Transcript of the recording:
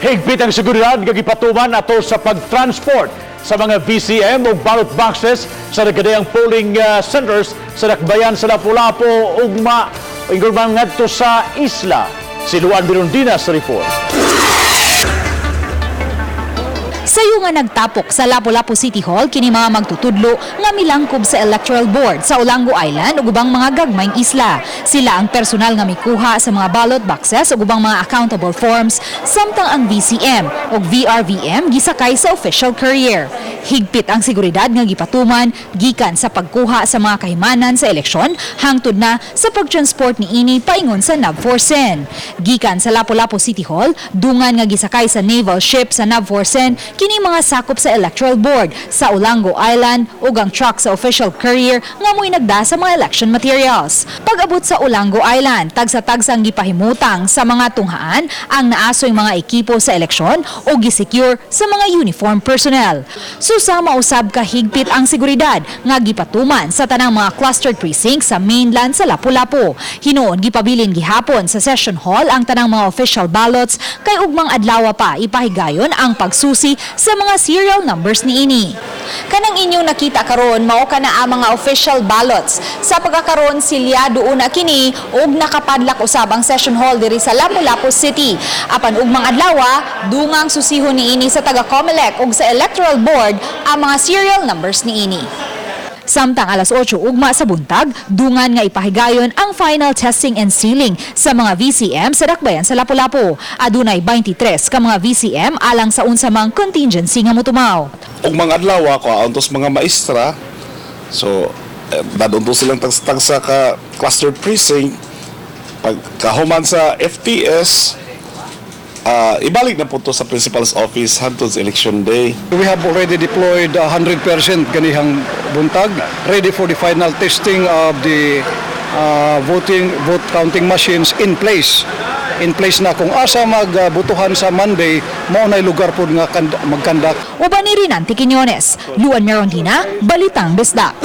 Higpit ang seguridad nga gipatuman ato sa pagtransport sa mga VCM o ballot boxes sa nagkadayang polling centers sa Dakbayan sa Lapu-Lapu ug ingurman ngadto sa isla. Si Luan Birondina sa report. Sayo nga nagtapok sa Lapu-Lapu City Hall kini mga magtutudlo nga milangkob sa Electoral Board sa Olango Island ug ubang mga gagmayng isla. Sila ang personal nga mikuha sa mga ballot boxes ug ubang mga accountable forms samtang ang VCM ug VRVM gisakay sa official courier. Higpit ang seguridad nga gipatuman gikan sa pagkuha sa mga kahimanan sa eleksyon hangtod na sa pagtransport niini paingon sa NAV4CEN. Gikan sa Lapu-Lapu City Hall, dungan nga gisakay sa naval ship sa NAV4CEN kini mga sakop sa Electoral Board sa Olango Island ug ang truck sa official courier nga mo'y nagda sa mga election materials. Pag-abot sa Olango Island, tagsa-tagsang gipahimutang sa mga tunghaan ang naasoy mga ekipo sa eleksyon o gisecure sa mga uniform personnel. Susama usab ka higpit ang seguridad nga gipatuman sa tanang mga clustered precincts sa mainland sa Lapu-Lapu. Hinuon gipabilin gihapon sa session hall ang tanang mga official ballots kay ugmang adlaw pa ipahigayon ang pagsusi sa mga serial numbers niini. Kanang inyong nakita karon mao kana ang mga official ballots. Sa pagkakaroon silyado una kini ug nakapadlak usab ang session hall diri sa Lapu-Lapu City. Apan ugmang adlaw dungang susihon niini sa taga-COMELEC ug sa Electoral Board ang mga serial numbers niini. Samtang alas 8 ugma sa buntag, dungan nga ipahigayon ang final testing and sealing sa mga VCM sa Dakbayan sa Lapu-Lapu. Adunay 23 ka mga VCM alang sa unsa mang contingency nga motumaw. Ug mga adlaw ko antos mga maestra, so dadunto silang tagsa ka clustered precinct pagkahuman sa FTS. Ibalik na po to sa principal's office hangtod sa election day. We have already deployed 100% ganihang buntag, ready for the final testing of the vote counting machines in place. In place na kung asa magbutuhan sa Monday, mao nay lugar po nga magkandak. Uban ni Rinan Quiñones, Luan Birondina, Balitang Bisdak.